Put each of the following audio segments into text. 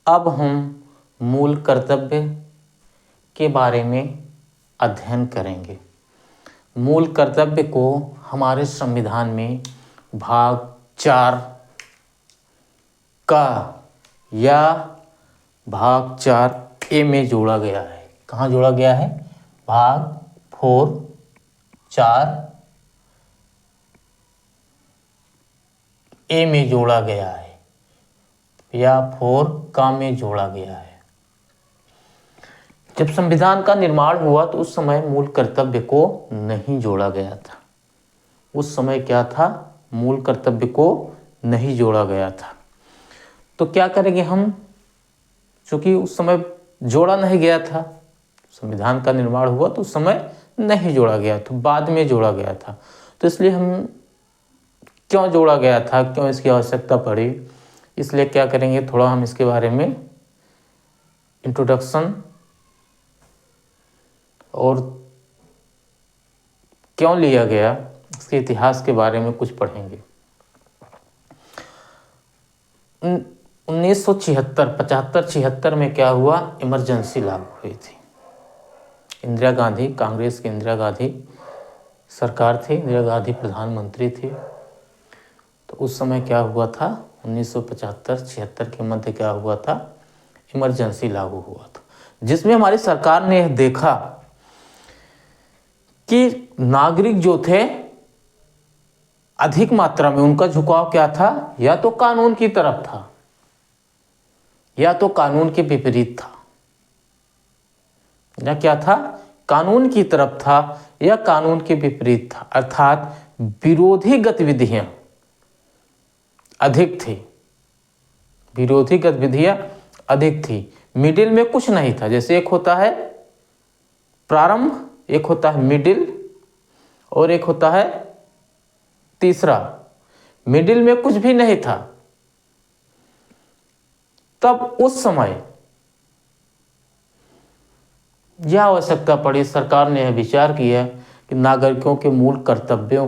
अब हम मूल कर्तव्य के बारे में अध्ययन करेंगे। मूल कर्तव्य को हमारे संविधान में भाग 4 का या भाग 4A में जोड़ा गया है। कहाँ जोड़ा गया है? भाग 4A में जोड़ा गया है या 4 का में जोड़ा गया है। जब संविधान का निर्माण हुआ तो उस समय मूल कर्तव्य को नहीं जोड़ा गया था। उस समय क्या था? मूल कर्तव्य को नहीं जोड़ा गया था। तो क्या करेंगे हम? चूंकि उस समय जोड़ा नहीं गया था, संविधान का निर्माण हुआ तो उस समय नहीं जोड़ा गया था, बाद में जोड़ा गया था। तो इसलिए हम क्यों जोड़ा गया था, क्यों इसकी आवश्यकता पड़ी, इसलिए क्या करेंगे, थोड़ा हम इसके बारे में इंट्रोडक्शन और क्यों लिया गया, इसके इतिहास के बारे में कुछ पढ़ेंगे। 1975-76 में क्या हुआ? इमरजेंसी लागू हुई थी। इंदिरा गांधी, कांग्रेस की इंदिरा गांधी सरकार थी, इंदिरा गांधी प्रधानमंत्री थी। तो उस समय क्या हुआ था? 1975-76 के मध्य क्या हुआ था? इमरजेंसी लागू हुआ था, जिसमें हमारी सरकार ने देखा कि नागरिक जो थे अधिक मात्रा में उनका झुकाव क्या था? या तो कानून की तरफ था या तो कानून के विपरीत था। या क्या था? कानून की तरफ था या कानून के विपरीत था, अर्थात विरोधी गतिविधियां अधिक थी। विरोधी गतिविधियां अधिक थी, मिडिल में कुछ नहीं था। जैसे एक होता है प्रारंभ, एक होता है मिडिल और एक होता है तीसरा। मिडिल में कुछ भी नहीं था। तब उस समय यह आवश्यकता पड़ी, सरकार ने यह विचार किया कि नागरिकों के मूल कर्तव्यों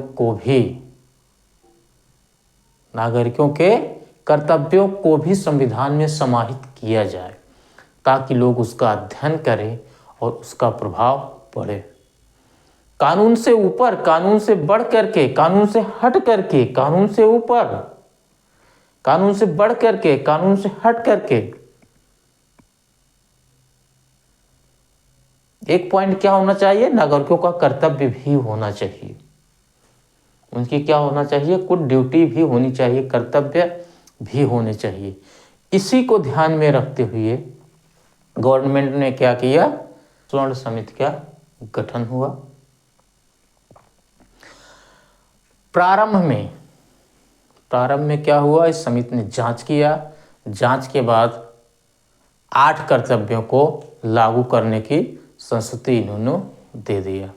को भी संविधान में समाहित किया जाए, ताकि लोग उसका अध्ययन करें और उसका प्रभाव पड़े। कानून से ऊपर, कानून से बढ़ करके, कानून से हट करके, कानून से ऊपर, कानून से बढ़ करके, कानून से हट करके एक पॉइंट क्या होना चाहिए? नागरिकों का कर्तव्य भी होना चाहिए। उनकी क्या होना चाहिए? कुछ ड्यूटी भी होनी चाहिए, कर्तव्य भी होने चाहिए। इसी को ध्यान में रखते हुए गवर्नमेंट ने क्या किया? स्वर्ण समिति का गठन हुआ। प्रारंभ में क्या हुआ? इस समिति ने जांच किया। जांच के बाद 8 कर्तव्यों को लागू करने की संस्तुति इन्होंने दे दिया।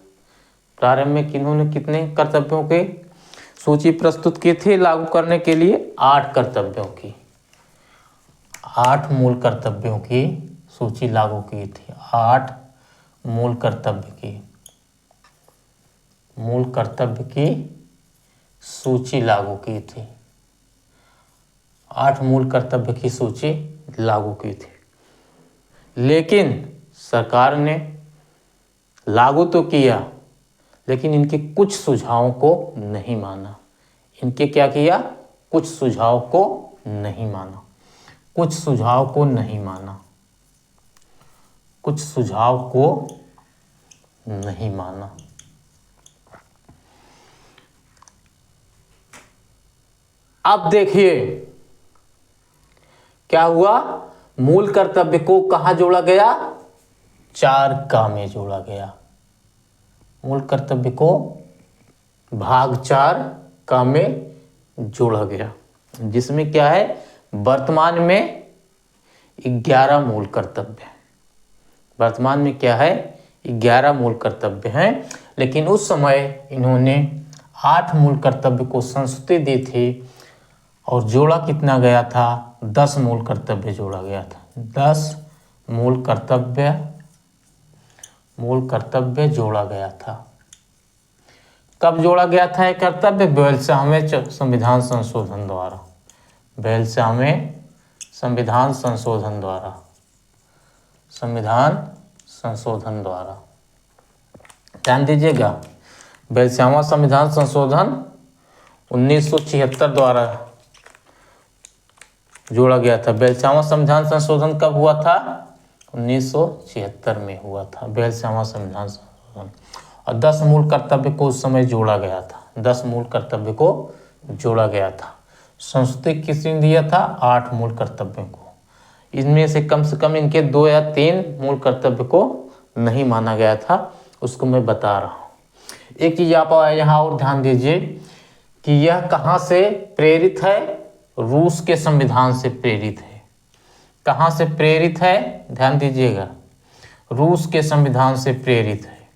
प्रारंभ में कितने कर्तव्यों की सूची प्रस्तुत की थी लागू करने के लिए? 8 कर्तव्यों की, 8 मूल कर्तव्यों की सूची लागू की थी। 8 मूल कर्तव्य की सूची लागू की थी। 8 मूल कर्तव्य की सूची लागू की थी। लेकिन सरकार ने लागू तो किया, लेकिन इनके कुछ सुझावों को नहीं माना। इनके क्या किया? कुछ सुझाव को नहीं माना। कुछ सुझाव को नहीं माना। कुछ सुझाव को नहीं माना। अब देखिए क्या हुआ? मूल कर्तव्य को कहां जोड़ा गया? 4 का में जोड़ा गया। मूल कर्तव्य को भाग 4 का में जोड़ा गया, जिसमें क्या है? वर्तमान में 11 मूल कर्तव्य। वर्तमान में क्या है? 11 मूल कर्तव्य हैं, लेकिन उस समय इन्होंने 8 मूल कर्तव्य को संस्तुति दी थी और जोड़ा कितना गया था? 10 मूल कर्तव्य जोड़ा गया था। 10 मूल कर्तव्य जोड़ा गया था। कब जोड़ा गया था यह कर्तव्य? 42वें संविधान संशोधन द्वारा। 42वें संविधान संशोधन द्वारा, संविधान संशोधन द्वारा। ध्यान दीजिएगा, 42वां संविधान संशोधन 1976 द्वारा जोड़ा गया था। 42वां संविधान संशोधन कब हुआ था? 1976 में हुआ था 42वां संविधान संशोधन। और 10 मूल कर्तव्य को उस समय जोड़ा गया था, 10 मूल कर्तव्य को जोड़ा गया था। संस्कृति किसने दिया था? 8 मूल कर्तव्यों को। इनमें से कम इनके 2 या 3 मूल कर्तव्य को नहीं माना गया था, उसको मैं बता रहा हूँ। एक चीज आप यहाँ और ध्यान दीजिए कि यह कहाँ से प्रेरित है? रूस के संविधान से प्रेरित है। कहाँ से प्रेरित है? ध्यान दीजिएगा, रूस के संविधान से प्रेरित है।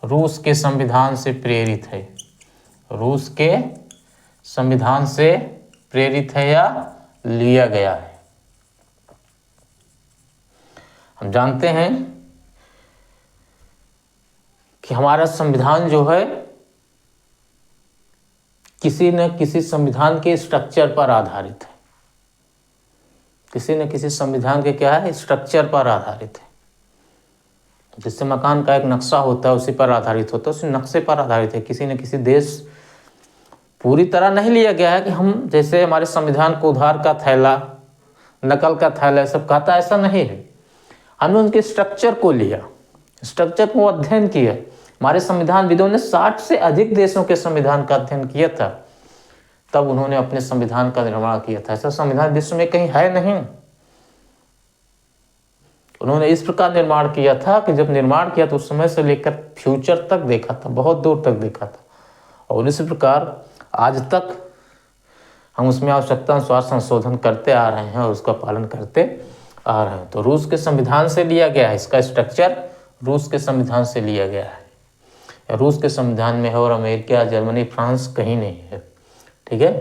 रूस के संविधान से प्रेरित है। रूस के संविधान से प्रेरित है या लिया गया है। हम जानते हैं कि हमारा संविधान जो है किसी न किसी संविधान के स्ट्रक्चर पर आधारित है। किसी न किसी संविधान के क्या है? स्ट्रक्चर पर आधारित है। जिससे मकान का एक नक्शा होता है उसी पर आधारित होता है, उसी नक्शे पर आधारित है। किसी न किसी देश पूरी तरह नहीं लिया गया है कि हम जैसे हमारे संविधान को उधार का थैला, नकल का थैला सब कहता है, ऐसा नहीं है। हमने उनके स्ट्रक्चर को लिया, स्ट्रक्चर को अध्ययन किया। हमारे संविधान विदों ने 60 से अधिक देशों के संविधान का अध्ययन किया था, तब उन्होंने अपने संविधान का निर्माण किया था। ऐसा संविधान विश्व में कहीं है नहीं। उन्होंने इस प्रकार निर्माण किया था कि जब निर्माण किया तो उस समय से लेकर फ्यूचर तक देखा था, बहुत दूर तक देखा था। और इसी प्रकार आज तक हम उसमें आवश्यकता अनुसार संशोधन करते आ रहे हैं और उसका पालन करते आ रहे हैं। तो रूस के संविधान से लिया गया है, इसका स्ट्रक्चर रूस के संविधान से लिया गया है। रूस के संविधान में है और अमेरिका, जर्मनी, फ्रांस कहीं नहीं है। ठीक है,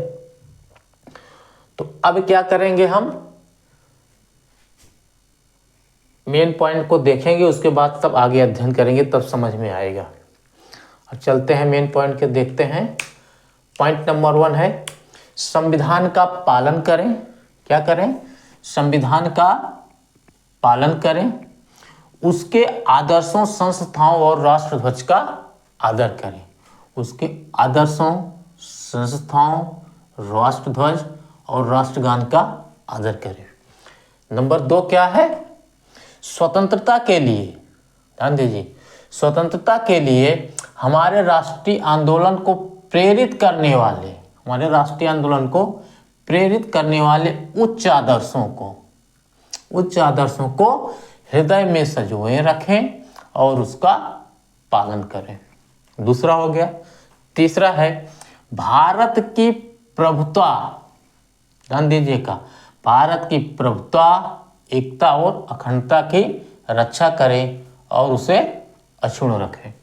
तो अब क्या करेंगे? हम मेन पॉइंट को देखेंगे, उसके बाद तब आगे अध्ययन करेंगे, तब समझ में आएगा। अब चलते हैं मेन पॉइंट के देखते हैं। पॉइंट नंबर 1 है संविधान का पालन करें। क्या करें? संविधान का पालन करें, उसके आदर्शों, संस्थाओं और राष्ट्रध्वज का आदर करें। उसके आदर्शों, संस्थाओं, राष्ट्रध्वज और राष्ट्रगान का आदर करें। नंबर 2 क्या है? स्वतंत्रता के लिए, ध्यान दीजिए, स्वतंत्रता के लिए हमारे राष्ट्रीय आंदोलन को प्रेरित करने वाले, हमारे राष्ट्रीय आंदोलन को प्रेरित करने वाले उच्च आदर्शों को हृदय में संजोए रखें और उसका पालन करें। दूसरा हो गया। तीसरा है भारत की प्रभुता, ध्यान दीजिएगा, भारत की प्रभुता, एकता और अखंडता की रक्षा करें और उसे अक्षुण्ण रखें।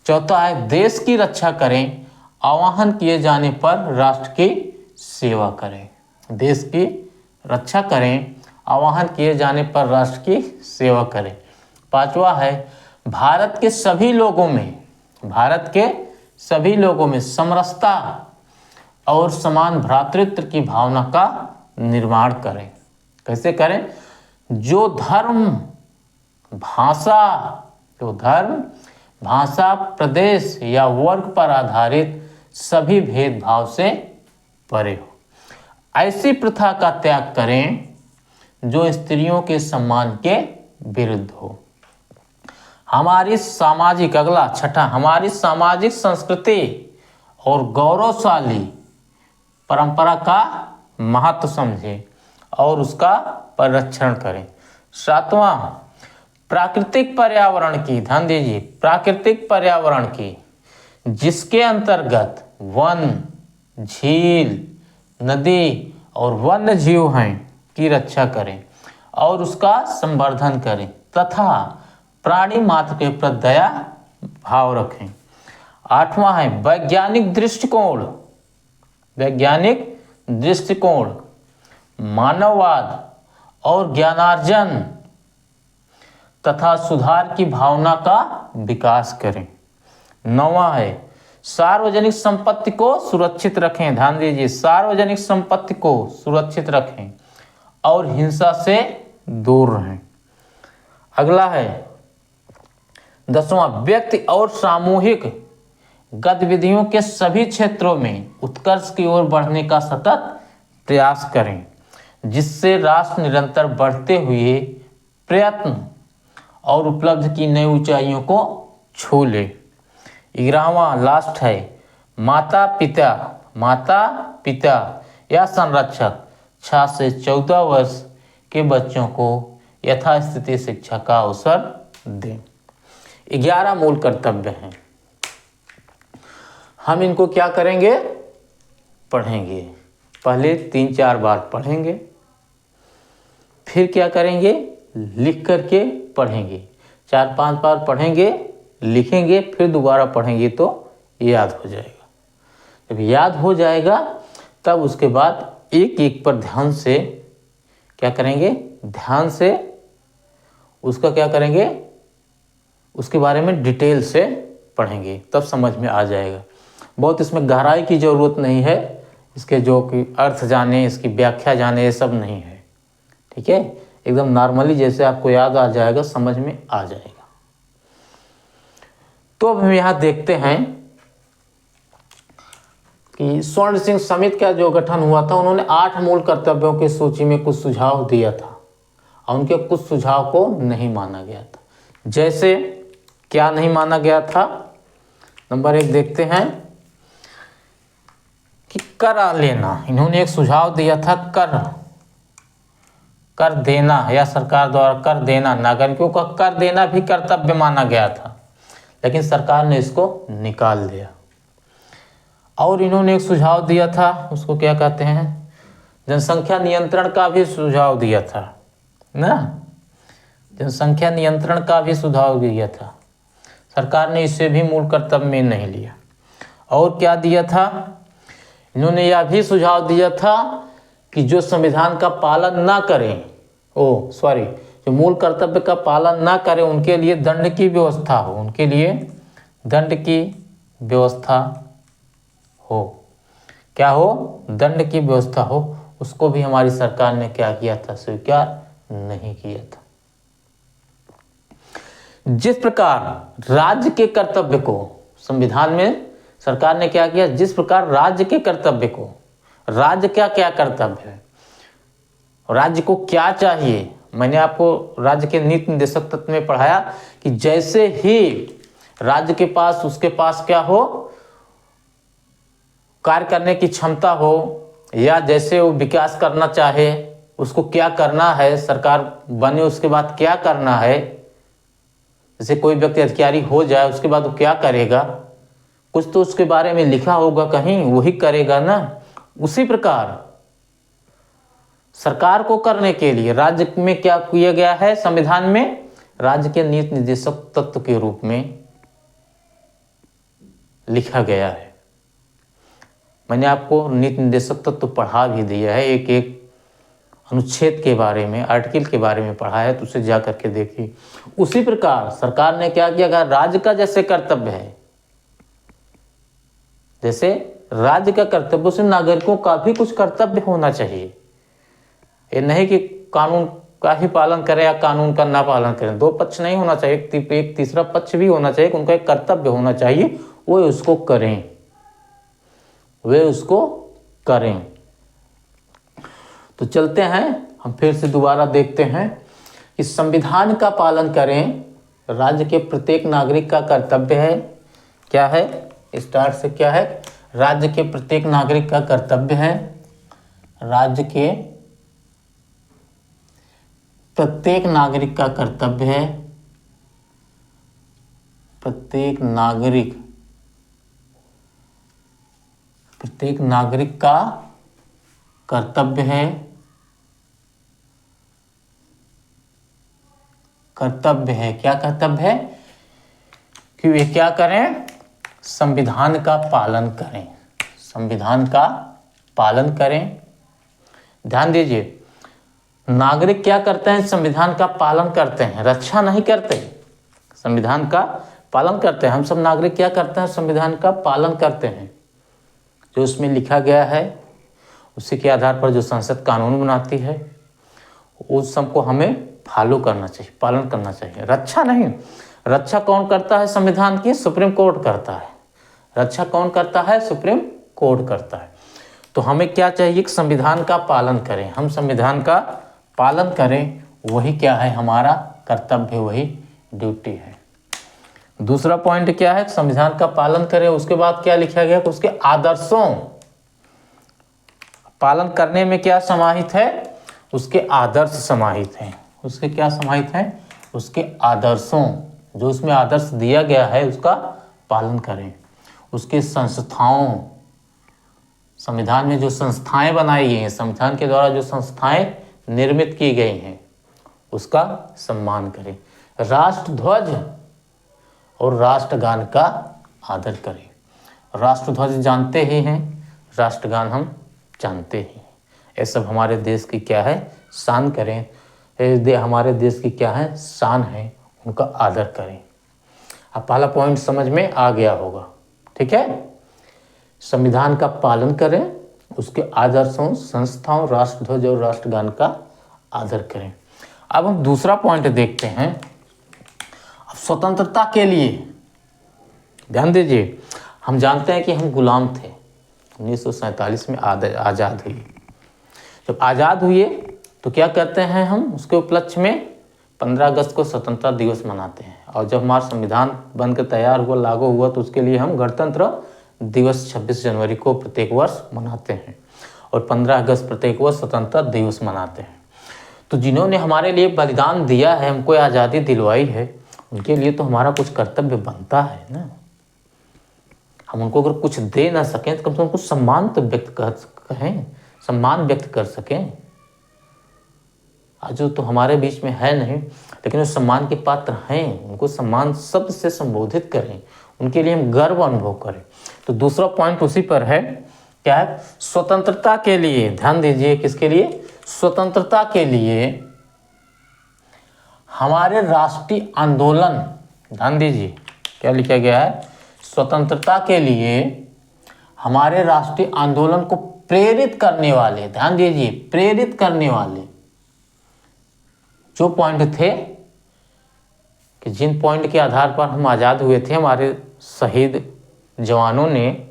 चौथा है देश की रक्षा करें, आह्वान किए जाने पर राष्ट्र की सेवा करें। देश की रक्षा करें, आह्वान किए जाने पर राष्ट्र की सेवा करें। पांचवा है भारत के सभी लोगों में समरसता और समान भ्रातृत्व की भावना का निर्माण करें। कैसे करें? जो धर्म, भाषा, प्रदेश या वर्ग पर आधारित सभी भेदभाव से परे हो। ऐसी प्रथा का त्याग करें जो स्त्रियों के सम्मान के विरुद्ध हो। हमारी सामाजिक, अगला छठा, हमारी सामाजिक संस्कृति और गौरवशाली परंपरा का महत्व समझें और उसका परिरक्षण करें। सातवां, प्राकृतिक पर्यावरण की, ध्यान दीजिए, प्राकृतिक पर्यावरण की, जिसके अंतर्गत वन, झील, नदी और वन्य जीव हैं, की रक्षा करें और उसका संवर्धन करें तथा प्राणी मात्र के प्रति दया भाव रखें। आठवां है वैज्ञानिक दृष्टिकोण, मानववाद और ज्ञानार्जन तथा सुधार की भावना का विकास करें। नौवां है सार्वजनिक संपत्ति को सुरक्षित रखें। ध्यान दीजिए, सार्वजनिक संपत्ति को सुरक्षित रखें और हिंसा से दूर रहें। अगला है 10वां, व्यक्ति और सामूहिक गतिविधियों के सभी क्षेत्रों में उत्कर्ष की ओर बढ़ने का सतत प्रयास करें, जिससे राष्ट्र निरंतर बढ़ते हुए प्रयत्न और उपलब्धि की नई ऊंचाइयों को छू ले। 11वां लास्ट है, माता पिता या संरक्षक 6 से 14 वर्ष के बच्चों को यथास्थिति शिक्षा का अवसर दें। 11 मूल कर्तव्य हैं। हम इनको क्या करेंगे? पढ़ेंगे। पहले 3-4 बार पढ़ेंगे, फिर क्या करेंगे? लिख करके पढ़ेंगे। 4-5 बार पढ़ेंगे, लिखेंगे, फिर दोबारा पढ़ेंगे तो याद हो जाएगा। जब याद हो जाएगा तब उसके बाद एक एक पर ध्यान से क्या करेंगे? ध्यान से उसका क्या करेंगे? उसके बारे में डिटेल से पढ़ेंगे, तब समझ में आ जाएगा। बहुत इसमें गहराई की ज़रूरत नहीं है, इसके जो कि अर्थ जाने, इसकी व्याख्या जाने, ये सब नहीं है। ठीक है, एकदम नॉर्मली जैसे आपको याद आ जाएगा, समझ में आ जाएगा। तो अब हम यहाँ देखते हैं कि स्वर्ण सिंह समिति का जो गठन हुआ था, उन्होंने 8 मूल कर्तव्यों की सूची में कुछ सुझाव दिया था और उनके कुछ सुझाव को नहीं माना गया था। जैसे क्या नहीं माना गया था? नंबर 1 देखते हैं कि कर लेना। इन्होंने एक सुझाव दिया था, कर देना या सरकार द्वारा कर देना, नागरिकों का कर देना भी कर्तव्य माना गया था, लेकिन सरकार ने इसको निकाल दिया। और इन्होंने एक सुझाव दिया था, उसको क्या कहते हैं? जनसंख्या नियंत्रण का भी सुझाव दिया था ना, जनसंख्या नियंत्रण का भी सुझाव दिया था। सरकार ने इसे भी मूल कर्तव्य में नहीं लिया। और क्या दिया था? इन्होंने यह भी सुझाव दिया था कि जो संविधान का पालन ना करें, जो मूल कर्तव्य का पालन ना करें, उनके लिए दंड की व्यवस्था हो, उनके लिए दंड की व्यवस्था हो। क्या हो? दंड की व्यवस्था हो। उसको भी हमारी सरकार ने क्या किया था? स्वीकार नहीं किया था। जिस प्रकार राज्य के कर्तव्य को संविधान में सरकार ने क्या किया? जिस प्रकार राज्य के कर्तव्य को, राज्य क्या क्या कर्तव्य है, राज्य को क्या चाहिए, मैंने आपको राज्य के नीति निर्देशक तत्व में पढ़ाया कि जैसे ही राज्य के पास, उसके पास क्या हो? कार्य करने की क्षमता हो, या जैसे वो विकास करना चाहे, उसको क्या करना है, सरकार बने उसके बाद क्या करना है। जैसे कोई व्यक्ति अधिकारी हो जाए, उसके बाद वो क्या करेगा, कुछ तो उसके बारे में लिखा होगा कहीं, वही करेगा ना। उसी प्रकार सरकार को करने के लिए राज्य में क्या किया गया है? संविधान में राज्य के नीति निर्देशक तत्व के रूप में लिखा गया है। मैंने आपको नीति निर्देशक तत्व पढ़ा भी दिया है, एक एक अनुच्छेद के बारे में, आर्टिकल के बारे में पढ़ा है, तो उसे जा करके देखिए। उसी प्रकार सरकार ने क्या किया? राज्य का जैसे कर्तव्य है, जैसे राज्य का कर्तव्य, उसे नागरिकों का भी कुछ कर्तव्य होना चाहिए। ये नहीं कि कानून का ही पालन करें या कानून का ना पालन करें, दो पक्ष नहीं होना चाहिए, एक तीसरा पक्ष भी होना चाहिए। उनका एक कर्तव्य होना चाहिए, वो उसको करें, वे उसको करें। तो चलते हैं, हम फिर से दोबारा देखते हैं कि संविधान का पालन करें राज्य के प्रत्येक नागरिक का कर्तव्य है। क्या है? स्टार्ट से क्या है? राज्य के प्रत्येक नागरिक का कर्तव्य है। राज्य के प्रत्येक नागरिक का कर्तव्य है, प्रत्येक नागरिक का कर्तव्य है, क्या कर्तव्य है? कि वे क्या करें? संविधान का पालन करें, संविधान का पालन करें। ध्यान दीजिए, नागरिक क्या करते हैं? संविधान का पालन करते हैं, रक्षा नहीं करते, संविधान का पालन करते हैं। हम सब नागरिक क्या करते हैं? संविधान का पालन करते हैं। जो उसमें लिखा गया है उसी के आधार पर जो संसद कानून बनाती है, उस सबको हमें फॉलो करना चाहिए, पालन करना चाहिए। रक्षा नहीं, रक्षा कौन करता है संविधान की? सुप्रीम कोर्ट करता है। रक्षा कौन करता है? सुप्रीम कोर्ट करता है। तो हमें क्या चाहिए कि संविधान का पालन करें, हम संविधान का पालन करें, वही क्या है हमारा कर्तव्य, वही ड्यूटी है। दूसरा पॉइंट क्या है? संविधान का पालन करें। उसके बाद क्या लिखा गया कि उसके आदर्शों, पालन करने में क्या समाहित है? उसके आदर्श समाहित हैं। उसके क्या समाहित हैं? उसके आदर्शों, जो उसमें आदर्श दिया गया है उसका पालन करें। उसके संस्थाओं, संविधान में जो संस्थाएं बनाई गई हैं, संविधान के द्वारा जो संस्थाएं निर्मित की गई हैं, उसका सम्मान करें। राष्ट्र ध्वज और राष्ट्रगान का आदर करें। राष्ट्र ध्वज जानते ही हैं, राष्ट्रगान हम जानते ही हैं। ये सब हमारे देश की क्या है? शान करें। हमारे देश की क्या है? शान है, उनका आदर करें। अब पहला पॉइंट समझ में आ गया होगा, ठीक है। संविधान का पालन करें, उसके आदर्शों, संस्थाओं, राष्ट्रध्वज और राष्ट्रगान का आदर करें। अब हम दूसरा पॉइंट देखते हैं। अब स्वतंत्रता के लिए ध्यान दीजिए, हम जानते हैं कि हम गुलाम थे। 1947 में आज़ाद हुई। जब आज़ाद हुए तो क्या करते हैं हम? उसके उपलक्ष्य में 15 अगस्त को स्वतंत्रता दिवस मनाते हैं। और जब हमारा संविधान बनकर तैयार हुआ, लागू हुआ, तो उसके लिए हम गणतंत्र दिवस 26 जनवरी को प्रत्येक वर्ष मनाते हैं और 15 अगस्त प्रत्येक वर्ष स्वतंत्रता दिवस मनाते हैं। तो जिन्होंने हमारे लिए बलिदान दिया है, हमको आज़ादी दिलवाई है, उनके लिए तो हमारा कुछ कर्तव्य बनता है ना। हम उनको अगर कुछ दे ना सकें तो कम से कम कुछ सम्मान तो व्यक्त करें, सम्मान व्यक्त कर सकें। आज तो हमारे बीच में है नहीं, लेकिन वो सम्मान के पात्र हैं, उनको सम्मान शब्द से संबोधित करें, उनके लिए हम गर्व अनुभव करें। तो दूसरा पॉइंट उसी पर है, क्या है? स्वतंत्रता के लिए। ध्यान दीजिए, किसके लिए? स्वतंत्रता के लिए हमारे राष्ट्रीय आंदोलन, ध्यान दीजिए क्या लिखा गया है? स्वतंत्रता के लिए हमारे राष्ट्रीय आंदोलन को प्रेरित करने वाले, ध्यान दीजिए, प्रेरित करने वाले जो पॉइंट थे, कि जिन पॉइंट के आधार पर हम आज़ाद हुए थे, हमारे शहीद जवानों ने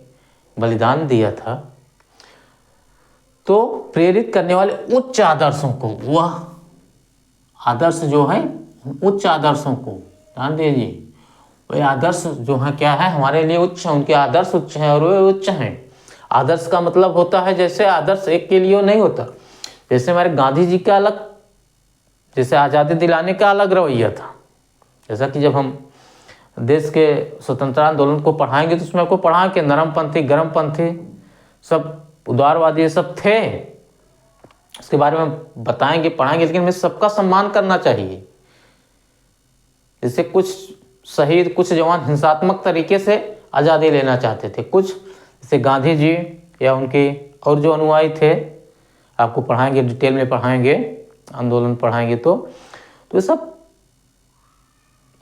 बलिदान दिया था, तो प्रेरित करने वाले उच्च आदर्शों को, वह आदर्श जो है, उच्च आदर्शों को ध्यान दीजिए, वे आदर्श जो है क्या है? हमारे लिए उच्च है, उनके आदर्श उच्च हैं और वे उच्च हैं। आदर्श का मतलब होता है, जैसे आदर्श एक के लिए नहीं होता। जैसे हमारे गांधी जी का अलग, जैसे आज़ादी दिलाने का अलग रवैया था। जैसा कि जब हम देश के स्वतंत्रता आंदोलन को पढ़ाएंगे तो उसमें आपको पढ़ाएं कि नरमपंथी, गर्मपंथी, सब उदारवादी सब थे, उसके बारे में बताएंगे, पढ़ाएंगे। लेकिन हमें सबका सम्मान करना चाहिए। जैसे कुछ शहीद, कुछ जवान हिंसात्मक तरीके से आज़ादी लेना चाहते थे, कुछ जैसे गांधी जी या उनके और जो अनुयायी थे, आपको पढ़ाएंगे, डिटेल में पढ़ाएंगे, आंदोलन पढ़ाएंगे तो ये सब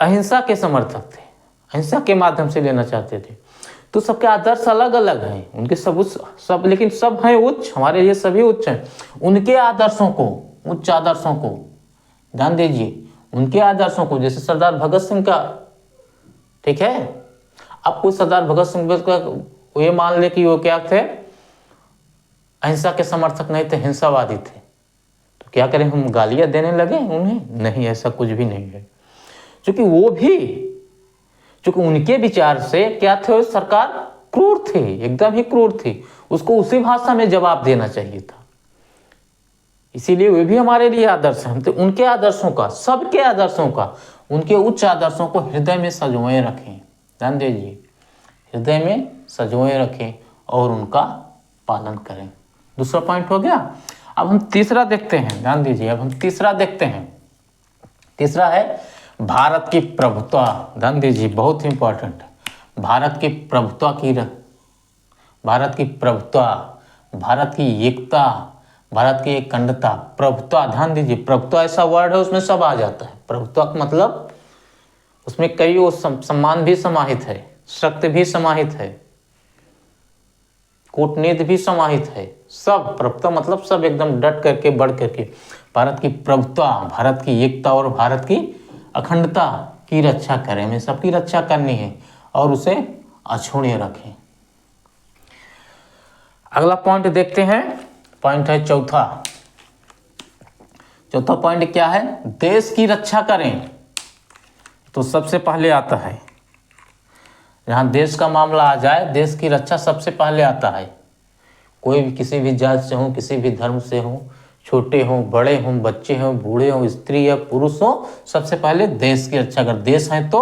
अहिंसा के समर्थक थे, अहिंसा के माध्यम से लेना चाहते थे। तो सबके आदर्श अलग अलग हैं, उनके सब लेकिन सब हैं उच्च, हमारे लिए सभी उच्च हैं। उनके आदर्शों को, उच्च आदर्शों को ध्यान दीजिए, उनके आदर्शों को, जैसे सरदार भगत सिंह का, ठीक है। अब कोई सरदार भगत सिंह का ये मान ले कि वो क्या थे? अहिंसा के समर्थक नहीं थे, हिंसावादी थे, तो क्या करें? हम गालियां देने लगे उन्हें? नहीं, ऐसा कुछ भी नहीं है। क्योंकि वो भी, क्योंकि उनके विचार से क्या थे? सरकार क्रूर थी, एकदम ही क्रूर थी, उसको उसी भाषा में जवाब देना चाहिए था। इसीलिए वे भी हमारे लिए आदर्श हैं। तो उनके आदर्शों का, सबके आदर्शों का, उनके उच्च आदर्शों को हृदय में संजोए रखें। ध्यान दीजिए, हृदय में संजोए रखें और उनका पालन करें। दूसरा पॉइंट हो गया। अब हम तीसरा देखते हैं, ध्यान दीजिए, अब हम तीसरा देखते हैं। तीसरा है भारत की प्रभुत्व। ध्यान दीजिए, बहुत ही इंपॉर्टेंट। भारत की प्रभुत्व की, भारत की प्रभुत्व, भारत की एकता, भारत की अखंडता, प्रभुत्व। ध्यान दीजिए, प्रभुत्व ऐसा वर्ड है, उसमें सब आ जाता है। प्रभुत्व का मतलब उसमें कई वो सम्मान भी समाहित है, शक्ति भी समाहित है, कूटनीति भी समाहित है, सब। प्रभुत्व मतलब सब एकदम डट करके, बढ़ करके। भारत की प्रभुता, भारत की एकता और भारत की अखंडता की रक्षा करें। हमें सबकी रक्षा करनी है और उसे अछूते रखें। अगला पॉइंट देखते हैं, पॉइंट है चौथा। चौथा पॉइंट क्या है? देश की रक्षा करें। तो सबसे पहले आता है, जहां देश का मामला आ जाए, देश की रक्षा सबसे पहले आता है। कोई भी किसी भी जात से हो, किसी भी धर्म से हो, छोटे हो बड़े हो, बच्चे हो बूढ़े हो, स्त्री या पुरुष हो, सबसे पहले देश की रक्षा कर। देश है तो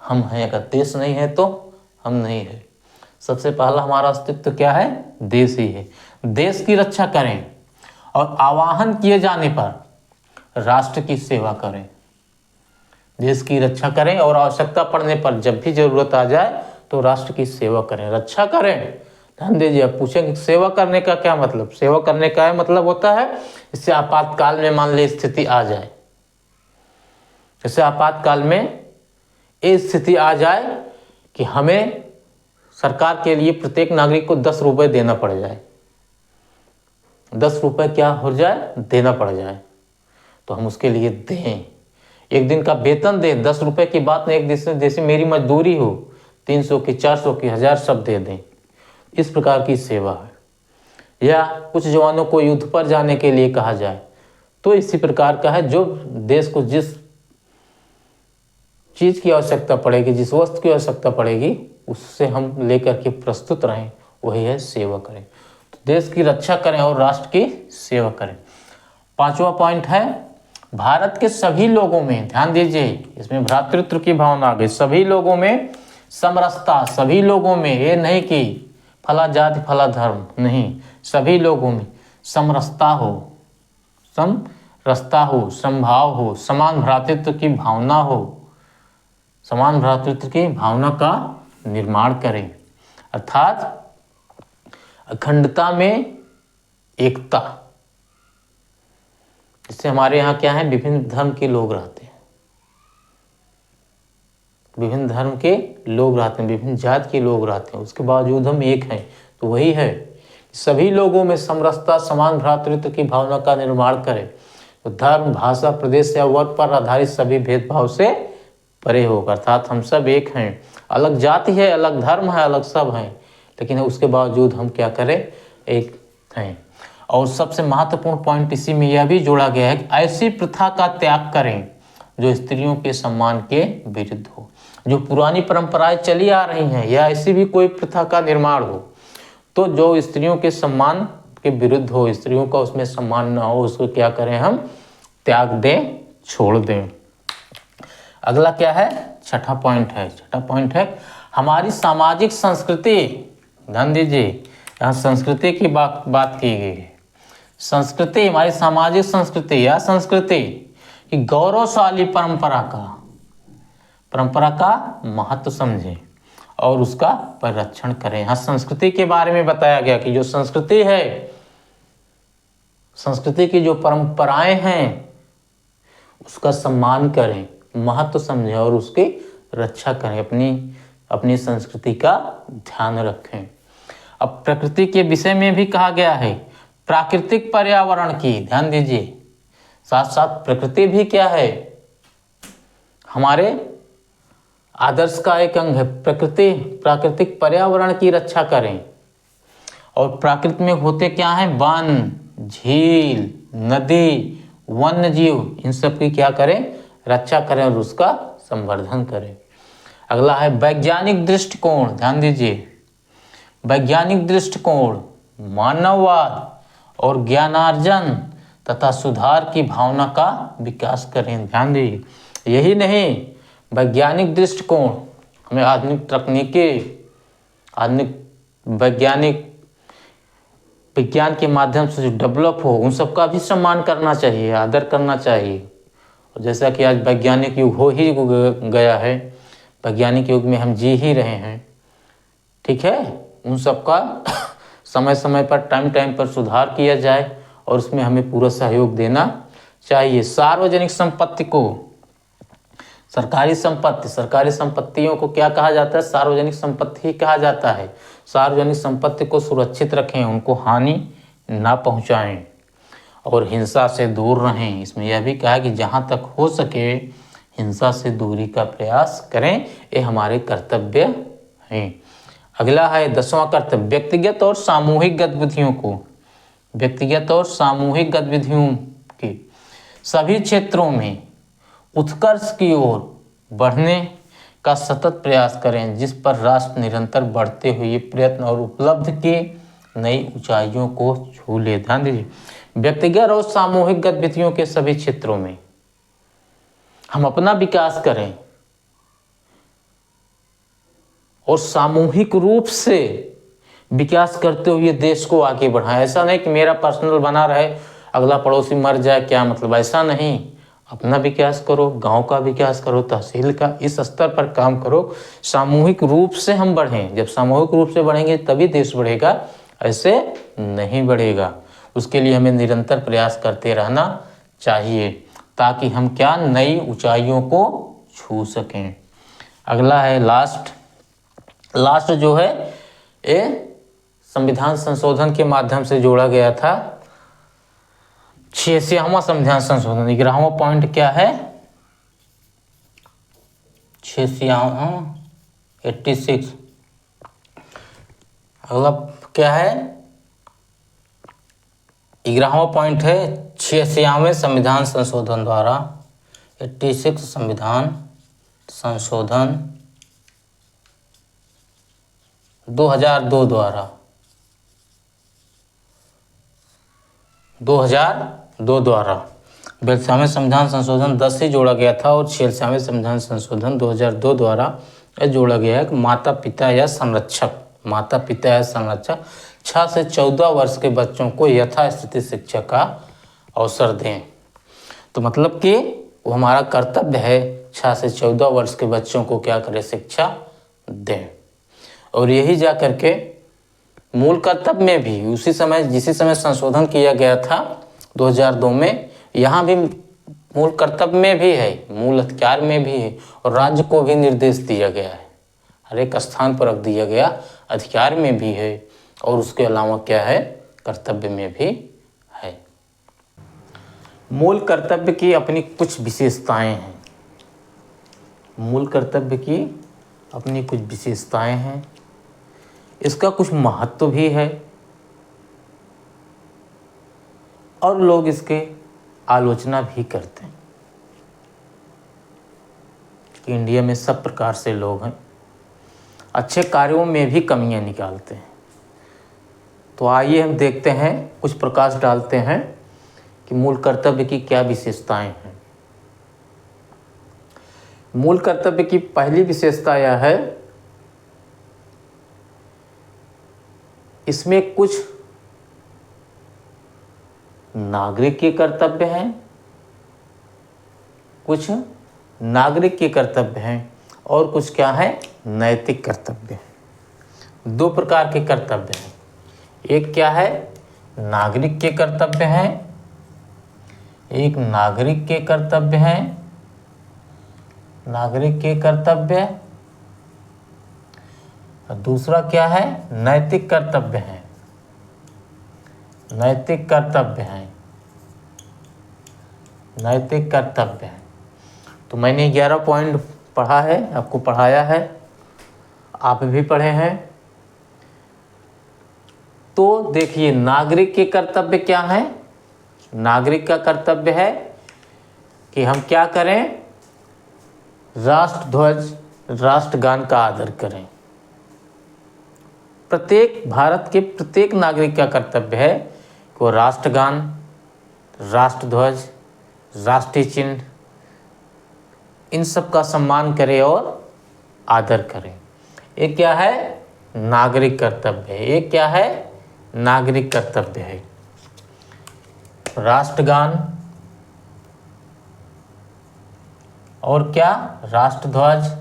हम हैं, अगर देश नहीं है तो हम नहीं है। सबसे पहला हमारा अस्तित्व क्या है? देश ही है। देश की रक्षा करें और आवाहन किए जाने पर राष्ट्र की सेवा करें। देश की रक्षा करें और आवश्यकता पड़ने पर, जब भी जरूरत आ जाए तो राष्ट्र की सेवा करें, रक्षा करें। ध्यान दीजिए। अब पूछेंगे सेवा करने का क्या मतलब? सेवा करने का मतलब होता है, इससे आपातकाल में मान ली स्थिति आ जाए, जैसे आपातकाल में ये स्थिति आ जाए कि हमें सरकार के लिए प्रत्येक नागरिक को 10 रुपये देना पड़ जाए, 10 रुपये क्या हो जाए? देना पड़ जाए, तो हम उसके लिए दें। एक दिन का वेतन दें, 10 रुपये की बात नहीं, एक दिन जैसे मेरी मजदूरी हो, 300 की, 400 की, 1000 सब दे दें। इस प्रकार की सेवा है। या कुछ जवानों को युद्ध पर जाने के लिए कहा जाए तो इसी प्रकार का है। जो देश को जिस चीज की आवश्यकता पड़ेगी, जिस वस्तु की आवश्यकता पड़ेगी, उससे हम लेकर के प्रस्तुत रहें, वही है सेवा करें। तो देश की रक्षा करें और राष्ट्र की सेवा करें। पांचवा पॉइंट है, भारत के सभी लोगों में, ध्यान दीजिए, इसमें भ्रातृत्व की भावना आ गई। सभी लोगों में समरसता, सभी लोगों में, ये नहीं कि फला जाति फला धर्म, नहीं, सभी लोगों में समरसता हो, समरसता हो, समभाव हो, समान भ्रातृत्व की भावना हो, समान भ्रातृत्व की भावना का निर्माण करें, अर्थात अखंडता में एकता। इससे हमारे यहाँ क्या है, विभिन्न धर्म के लोग रहते हैं, विभिन्न धर्म के लोग रहते हैं, विभिन्न जात के लोग रहते हैं, उसके बावजूद हम एक हैं। तो वही है, सभी लोगों में समरसता, समान भ्रातृत्व की भावना का निर्माण करें। तो धर्म, भाषा, प्रदेश या वर्ग पर आधारित सभी भेदभाव से परे होकर, अर्थात हम सब एक हैं। अलग जाति है, अलग धर्म है, अलग सब हैं, लेकिन उसके बावजूद हम क्या करें, एक हैं। और सबसे महत्वपूर्ण पॉइंट इसी में यह भी जोड़ा गया है कि ऐसी प्रथा का त्याग करें जो स्त्रियों के सम्मान के विरुद्ध हो। जो पुरानी परंपराएं चली आ रही हैं या ऐसी भी कोई प्रथा का निर्माण हो तो जो स्त्रियों के सम्मान के विरुद्ध हो, स्त्रियों का उसमें सम्मान ना हो, उसको क्या करें, हम त्याग दें, छोड़ दें। अगला क्या है? छठा पॉइंट है। छठा पॉइंट है हमारी सामाजिक संस्कृति। ध्यान दीजिए, यहाँ संस्कृति की बात की गई है। संस्कृति, हमारी सामाजिक संस्कृति या संस्कृति की गौरवशाली परंपरा का महत्व समझें और उसका परिरक्षण करें। यहाँ संस्कृति के बारे में बताया गया कि जो संस्कृति है, संस्कृति की जो परंपराएं हैं, उसका सम्मान करें, महत्व समझें और उसकी रक्षा करें, अपनी संस्कृति का ध्यान रखें। अब प्रकृति के विषय में भी कहा गया है, प्राकृतिक पर्यावरण की, ध्यान दीजिए, साथ साथ प्रकृति भी क्या है, हमारे आदर्श का एक अंग है। प्राकृतिक पर्यावरण की रक्षा करें। और प्राकृतिक में होते क्या हैं, वन, झील, नदी, वन्य जीव, इन सब की क्या करें, रक्षा करें और उसका संवर्धन करें। अगला है वैज्ञानिक दृष्टिकोण। ध्यान दीजिए, वैज्ञानिक दृष्टिकोण, मानववाद और ज्ञानार्जन तथा सुधार की भावना का विकास करें। ध्यान दीजिए, यही नहीं, वैज्ञानिक दृष्टिकोण हमें आधुनिक तकनीकी, आधुनिक विज्ञान के माध्यम से जो डेवलप हो, उन सब का भी सम्मान करना चाहिए, आदर करना चाहिए। और जैसा कि आज वैज्ञानिक युग हो ही गया है, वैज्ञानिक युग में हम जी ही रहे हैं, ठीक है, उन सब का समय समय पर, टाइम पर सुधार किया जाए और उसमें हमें पूरा सहयोग देना चाहिए। सार्वजनिक संपत्ति को, सरकारी संपत्तियों को क्या कहा जाता है, सार्वजनिक संपत्ति ही कहा जाता है। सार्वजनिक संपत्ति को सुरक्षित रखें, उनको हानि ना पहुंचाएं। और हिंसा से दूर रहें। इसमें यह भी कहा कि जहाँ तक हो सके हिंसा से दूरी का प्रयास करें, ये हमारे कर्तव्य हैं। अगला है 10वां कर्तव्य, व्यक्तिगत और सामूहिक गतिविधियों को, व्यक्तिगत और सामूहिक गतिविधियों के सभी क्षेत्रों में उत्कर्ष की ओर बढ़ने का सतत प्रयास करें, जिस पर राष्ट्र निरंतर बढ़ते हुए प्रयत्न और उपलब्ध के नई ऊंचाइयों को छू ले। ध्यान दीजिए, व्यक्तिगत और सामूहिक गतिविधियों के सभी क्षेत्रों में हम अपना विकास करें और सामूहिक रूप से विकास करते हुए देश को आगे बढ़ाएं। ऐसा नहीं कि मेरा पर्सनल बना रहे, अगला पड़ोसी मर जाए, क्या मतलब, ऐसा नहीं। अपना विकास करो, गांव का विकास करो, तहसील का, इस स्तर पर काम करो, सामूहिक रूप से हम बढ़ें। जब सामूहिक रूप से बढ़ेंगे तभी देश बढ़ेगा, ऐसे नहीं बढ़ेगा। उसके लिए हमें निरंतर प्रयास करते रहना चाहिए ताकि हम क्या नई ऊंचाइयों को छू सकें। अगला है लास्ट जो है ये संविधान संशोधन के माध्यम से जोड़ा गया था। 86वां संविधान संशोधन, 11वां पॉइंट क्या है, 86। अगला क्या है, 11वां पॉइंट है 86वें संविधान संशोधन द्वारा, 86 संविधान संशोधन 2002 द्वारा, 2002 द्वारा 42वें संविधान संशोधन 10 ही जोड़ा गया था और 46वें संविधान संशोधन 2002 द्वारा जोड़ा गया है कि माता पिता या संरक्षक 6 से 14 वर्ष के बच्चों को यथास्थिति शिक्षा का अवसर दें। तो मतलब कि वो हमारा कर्तव्य है 6 से 14 वर्ष के बच्चों को क्या करें, शिक्षा दें। और यही जा करके मूल कर्तव्य में भी उसी समय संशोधन किया गया था 2002 में, यहाँ भी मूल कर्तव्य में भी है, मूल अधिकार में भी है और राज्य को भी निर्देश दिया गया है, हर एक स्थान पर रख दिया गया, अधिकार में भी है और उसके अलावा क्या है, कर्तव्य में भी है। मूल कर्तव्य की अपनी कुछ विशेषताएं हैं, मूल कर्तव्य की अपनी कुछ विशेषताएं हैं, इसका कुछ महत्व भी है और लोग इसके आलोचना भी करते हैं कि इंडिया में सब प्रकार से लोग हैं, अच्छे कार्यों में भी कमियां निकालते हैं। तो आइए हम देखते हैं, कुछ प्रकाश डालते हैं कि मूल कर्तव्य की क्या विशेषताएं हैं। मूल कर्तव्य की पहली विशेषता यह है, इसमें कुछ नागरिक के कर्तव्य हैं, कुछ नागरिक के कर्तव्य हैं और कुछ क्या है, नैतिक कर्तव्य हैं। दो प्रकार के कर्तव्य हैं, एक क्या है, नागरिक के कर्तव्य हैं, एक नागरिक के कर्तव्य हैं, नागरिक के कर्तव्य, और दूसरा क्या है, नैतिक कर्तव्य है, नैतिक कर्तव्य है, नैतिक कर्तव्य है। तो मैंने 11 पॉइंट पढ़ा है, आपको पढ़ाया है, आप भी पढ़े हैं। तो देखिए नागरिक के कर्तव्य क्या है, नागरिक का कर्तव्य है कि हम क्या करें, राष्ट्र ध्वज, राष्ट्रगान का आदर करें। प्रत्येक भारत के प्रत्येक नागरिक का कर्तव्य है कि वो राष्ट्रगान, राष्ट्रध्वज, राष्ट्रीय चिन्ह, इन सब का सम्मान करे और आदर करें। ये क्या है, नागरिक कर्तव्य है। ये क्या है, नागरिक कर्तव्य है। राष्ट्रगान और क्या, राष्ट्रध्वज,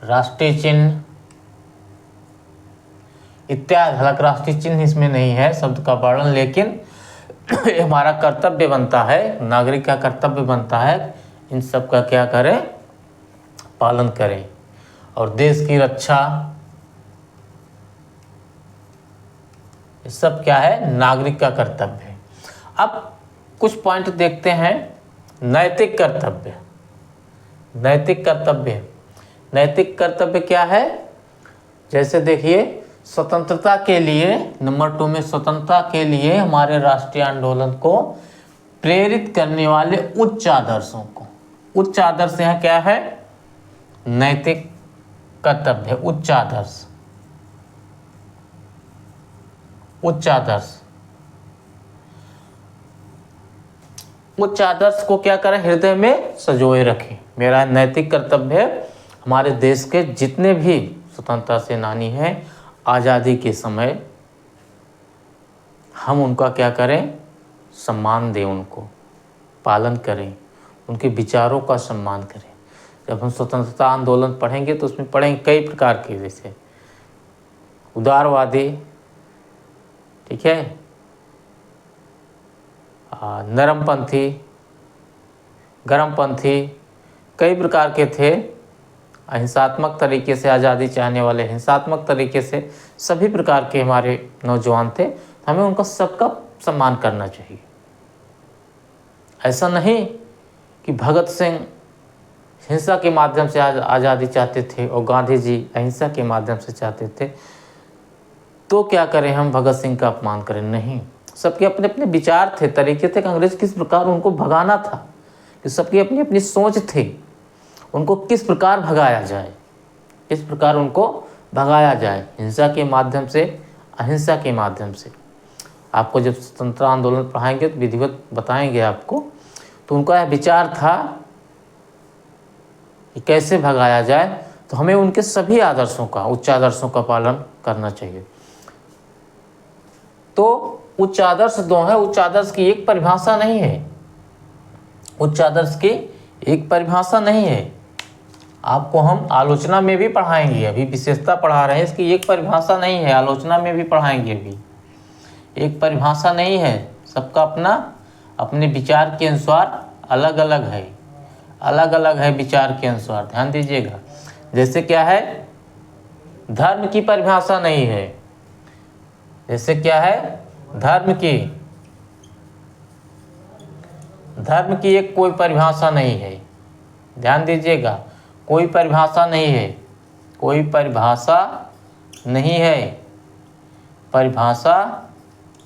राष्ट्रीय चिन्ह इत्यादि। हालांकि राष्ट्रीय चिन्ह इसमें नहीं है शब्द का वर्णन, लेकिन हमारा कर्तव्य बनता है, नागरिक का कर्तव्य बनता है इन सब का क्या करें, पालन करें। और देश की रक्षा, ये सब क्या है, नागरिक का कर्तव्य है। अब कुछ पॉइंट देखते हैं। नैतिक कर्तव्य, नैतिक कर्तव्य, नैतिक कर्तव्य क्या है? जैसे देखिए, स्वतंत्रता के लिए, नंबर 2 में, स्वतंत्रता के लिए हमारे राष्ट्रीय आंदोलन को प्रेरित करने वाले उच्च आदर्शों को, उच्च आदर्श यहाँ क्या है? नैतिक कर्तव्य, उच्च आदर्श, उच्च आदर्श। उच्च आदर्श को क्या करें? हृदय में संजोए रखें। मेरा नैतिक कर्तव्य है हमारे देश के जितने भी स्वतंत्रता सेनानी हैं, आज़ादी के समय हम उनका क्या करें? सम्मान दें, उनको पालन करें, उनके विचारों का सम्मान करें। जब हम स्वतंत्रता आंदोलन पढ़ेंगे तो उसमें पढ़ेंगे कई प्रकार के, जैसे उदारवादी, ठीक है, नरमपंथी, गरमपंथी, कई प्रकार के थे। अहिंसात्मक तरीके से आज़ादी चाहने वाले, हिंसात्मक तरीके से, सभी प्रकार के हमारे नौजवान थे। हमें उनका सबका सम्मान करना चाहिए। ऐसा नहीं कि भगत सिंह हिंसा के माध्यम से आज़ादी चाहते थे और गांधी जी अहिंसा के माध्यम से चाहते थे, तो क्या करें हम भगत सिंह का अपमान करें? नहीं, सबके अपने अपने विचार थे, तरीके थे कि अंग्रेज किस प्रकार उनको भगाना था, कि सबकी अपनी अपनी सोच थी, उनको किस प्रकार भगाया जाए, किस प्रकार उनको भगाया जाए, हिंसा के माध्यम से, अहिंसा के माध्यम से। आपको जब स्वतंत्रता आंदोलन पढ़ाएंगे तो विधिवत बताएंगे आपको, तो उनका यह विचार था कि कैसे भगाया जाए। तो हमें उनके सभी आदर्शों का, उच्च आदर्शों का पालन करना चाहिए। तो उच्च आदर्श दो है, उच्च आदर्श की एक परिभाषा नहीं है, उच्च आदर्श की एक परिभाषा नहीं है। आपको हम आलोचना में भी पढ़ाएंगे, अभी विशेषता पढ़ा रहे हैं, इसकी एक परिभाषा नहीं है, आलोचना में भी पढ़ाएंगे। अभी एक परिभाषा नहीं है, सबका अपना अपने विचार के अनुसार अलग अलग है, अलग अलग है विचार के अनुसार, ध्यान दीजिएगा। जैसे क्या है, धर्म की परिभाषा नहीं है, जैसे क्या है, धर्म की एक कोई परिभाषा नहीं है, ध्यान दीजिएगा, कोई परिभाषा नहीं है, कोई परिभाषा नहीं है, परिभाषा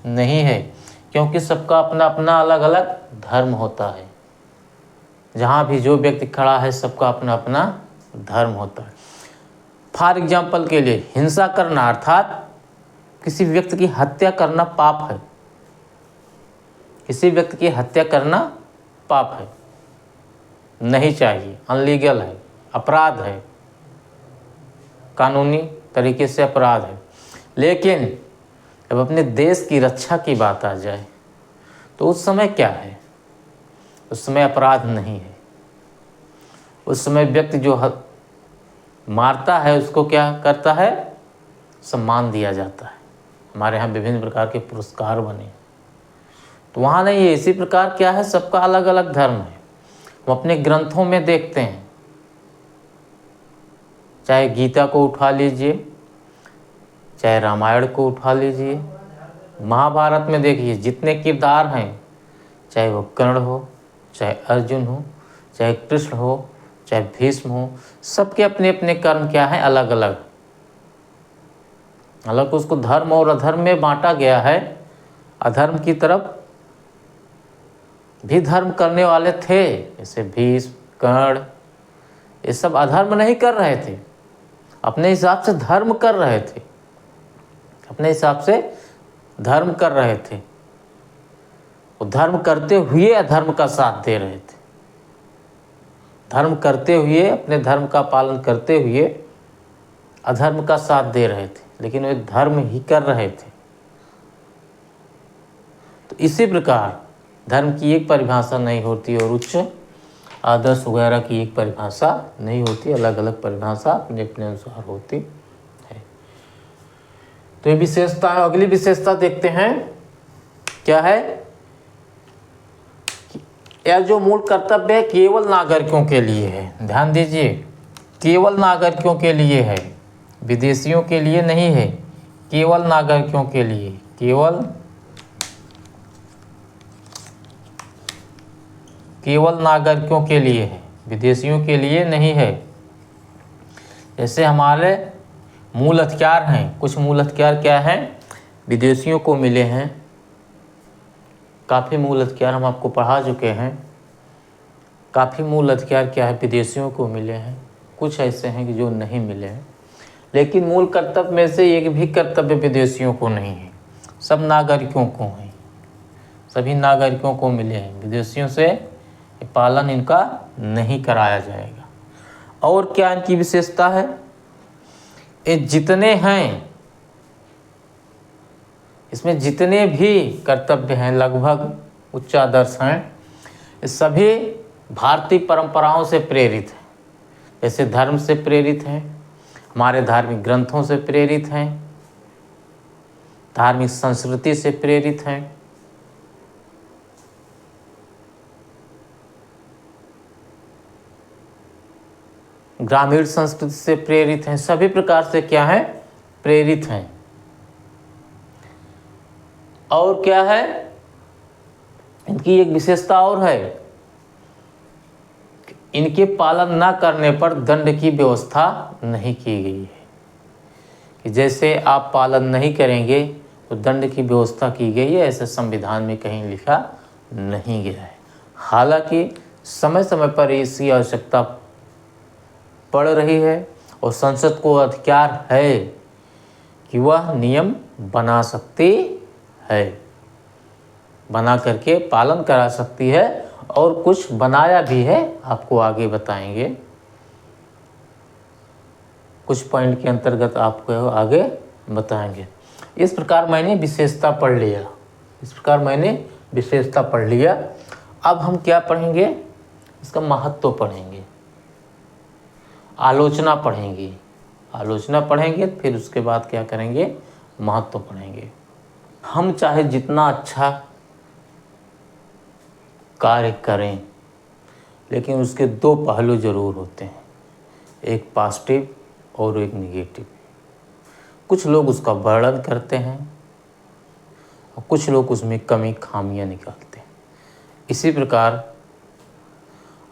नहीं है, क्योंकि सबका अपना अपना अलग अलग धर्म होता है। जहाँ भी जो व्यक्ति खड़ा है, सबका अपना अपना धर्म होता है। फॉर एग्जाम्पल के लिए, हिंसा करना अर्थात किसी व्यक्ति की हत्या करना पाप है, किसी व्यक्ति की हत्या करना पाप है, नहीं चाहिए, अनलीगल है, अपराध है, कानूनी तरीके से अपराध है। लेकिन जब अपने देश की रक्षा की बात आ जाए तो उस समय क्या है? उस समय अपराध नहीं है। उस समय व्यक्ति जो मारता है उसको क्या करता है? सम्मान दिया जाता है। हमारे यहाँ विभिन्न प्रकार के पुरस्कार बने, तो वहाँ नहीं है। इसी प्रकार क्या है, सबका अलग अलग धर्म है। हम अपने ग्रंथों में देखते हैं, चाहे गीता को उठा लीजिए, चाहे रामायण को उठा लीजिए, महाभारत में देखिए जितने किरदार हैं, चाहे वो कर्ण हो, चाहे अर्जुन हो, चाहे कृष्ण हो, चाहे भीष्म हो, सबके अपने अपने कर्म क्या हैं? अलग अलग। हालांकि उसको धर्म और अधर्म में बांटा गया है। अधर्म की तरफ भी धर्म करने वाले थे, जैसे भीष्म, कर्ण, ये सब अधर्म नहीं कर रहे थे, अपने हिसाब से धर्म कर रहे थे, अपने हिसाब से धर्म कर रहे थे। वो धर्म करते हुए अधर्म का साथ दे रहे थे, धर्म करते हुए, अपने धर्म का पालन करते हुए अधर्म का साथ दे रहे थे, लेकिन वे धर्म ही कर रहे थे। तो इसी प्रकार धर्म की एक परिभाषा नहीं होती और उच्च आदर्श वगैरह की एक परिभाषा नहीं होती, अलग अलग परिभाषा अपने अपने अनुसार होती है। तो ये विशेषता है। अगली विशेषता देखते हैं, क्या है? यह जो मूल कर्तव्य है केवल नागरिकों के लिए है, ध्यान दीजिए, केवल नागरिकों के लिए है, विदेशियों के लिए नहीं है, केवल नागरिकों के लिए, केवल नागरिकों के लिए है, विदेशियों के लिए नहीं है। जैसे हमारे मूल अधिकार हैं, कुछ मूल अधिकार क्या हैं, विदेशियों को मिले हैं। काफ़ी मूल अधिकार हम आपको पढ़ा चुके हैं। काफ़ी मूल अधिकार क्या है, विदेशियों को मिले हैं। कुछ ऐसे हैं कि जो नहीं मिले हैं। लेकिन मूल कर्तव्य में से एक भी कर्तव्य विदेशियों को नहीं है, सब नागरिकों को हैं। सभी नागरिकों को मिले हैं, विदेशियों से पालन इनका नहीं कराया जाएगा। और क्या इनकी विशेषता है, ये जितने हैं, इसमें जितने भी कर्तव्य हैं लगभग उच्चादर्श हैं, ये सभी भारतीय परंपराओं से प्रेरित हैं। जैसे धर्म से प्रेरित हैं, हमारे धार्मिक ग्रंथों से प्रेरित हैं, धार्मिक संस्कृति से प्रेरित हैं। ग्रामीण संस्कृति से प्रेरित हैं, सभी प्रकार से क्या है, प्रेरित हैं। और क्या है, इनकी एक विशेषता और है, इनके पालन न करने पर दंड की व्यवस्था नहीं की गई है। कि जैसे आप पालन नहीं करेंगे तो दंड की व्यवस्था की गई है, ऐसे संविधान में कहीं लिखा नहीं गया है। हालांकि समय समय पर इसकी आवश्यकता पड़ रही है और संसद को अधिकार है कि वह नियम बना सकती है, बना करके पालन करा सकती है। और कुछ बनाया भी है, आपको आगे बताएंगे। कुछ पॉइंट के अंतर्गत आपको आगे बताएंगे। इस प्रकार मैंने विशेषता पढ़ लिया, इस प्रकार मैंने विशेषता पढ़ लिया। अब हम क्या पढ़ेंगे, इसका महत्व पढ़ेंगे, आलोचना पढ़ेंगे, आलोचना पढ़ेंगे, फिर उसके बाद क्या करेंगे, महत्व पढ़ेंगे। हम चाहे जितना अच्छा कार्य करें, लेकिन उसके दो पहलू जरूर होते हैं, एक पॉजिटिव और एक निगेटिव। कुछ लोग उसका वर्णन करते हैं और कुछ लोग उसमें कमी खामियां निकालते हैं। इसी प्रकार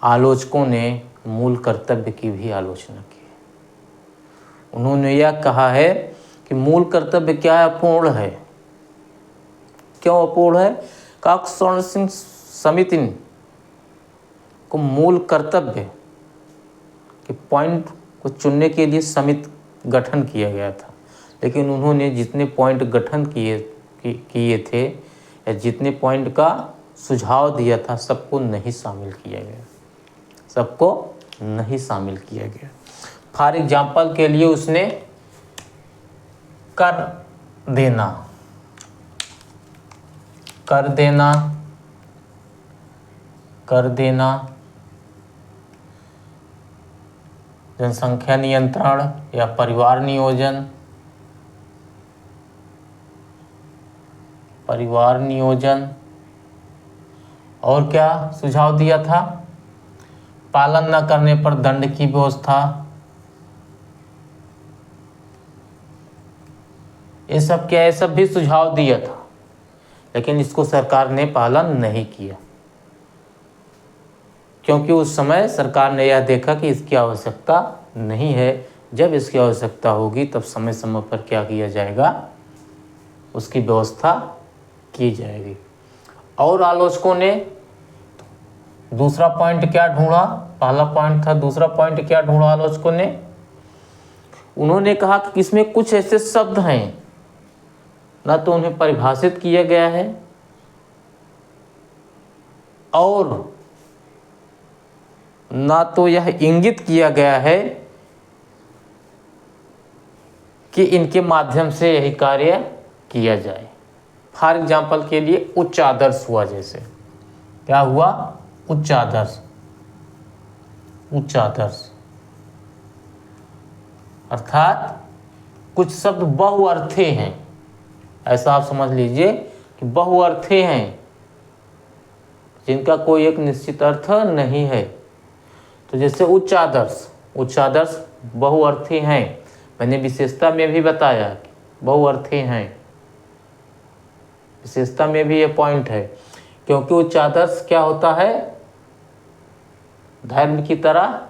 आलोचकों ने मूल कर्तव्य की भी आलोचना की। उन्होंने यह कहा है कि मूल कर्तव्य क्या है, अपूर्ण है। क्यों अपूर्ण है, काकस्वर्ण सिंह समिति को मूल कर्तव्य के पॉइंट को चुनने के लिए समिति गठन किया गया था, लेकिन उन्होंने जितने पॉइंट गठन किए थे या जितने पॉइंट का सुझाव दिया था, सबको नहीं शामिल किया गया, सबको नहीं शामिल किया गया। फॉर एग्जाम्पल के लिए उसने कर देना, जनसंख्या नियंत्रण या परिवार नियोजन, और क्या सुझाव दिया था, पालन न करने पर दंड की व्यवस्था। ये सब क्या, ये सब भी सुझाव दिया था, लेकिन इसको सरकार ने पालन नहीं किया, क्योंकि उस समय सरकार ने यह देखा कि इसकी आवश्यकता नहीं है। जब इसकी आवश्यकता होगी तब समय समय पर क्या किया जाएगा, उसकी व्यवस्था की जाएगी। और आलोचकों ने दूसरा पॉइंट क्या ढूंढा, पहला पॉइंट था, दूसरा पॉइंट क्या ढूंढा आलोचकों ने, उन्होंने कहा कि इसमें कुछ ऐसे शब्द हैं ना तो उन्हें परिभाषित किया गया है और ना तो यह इंगित किया गया है कि इनके माध्यम से यही कार्य किया जाए। फॉर एग्जाम्पल के लिए उच्च आदर्श हुआ, जैसे क्या हुआ, उच्च आदर्श अर्थात कुछ शब्द बहुअर्थी हैं, ऐसा आप समझ लीजिए कि बहुअर्थी हैं जिनका कोई एक निश्चित अर्थ नहीं है। तो जैसे उच्च आदर्श बहुअर्थी हैं, मैंने विशेषता में भी बताया बहुअर्थी हैं। विशेषता में भी ये पॉइंट है, क्योंकि उच्च आदर्श क्या होता है, धर्म की तरह।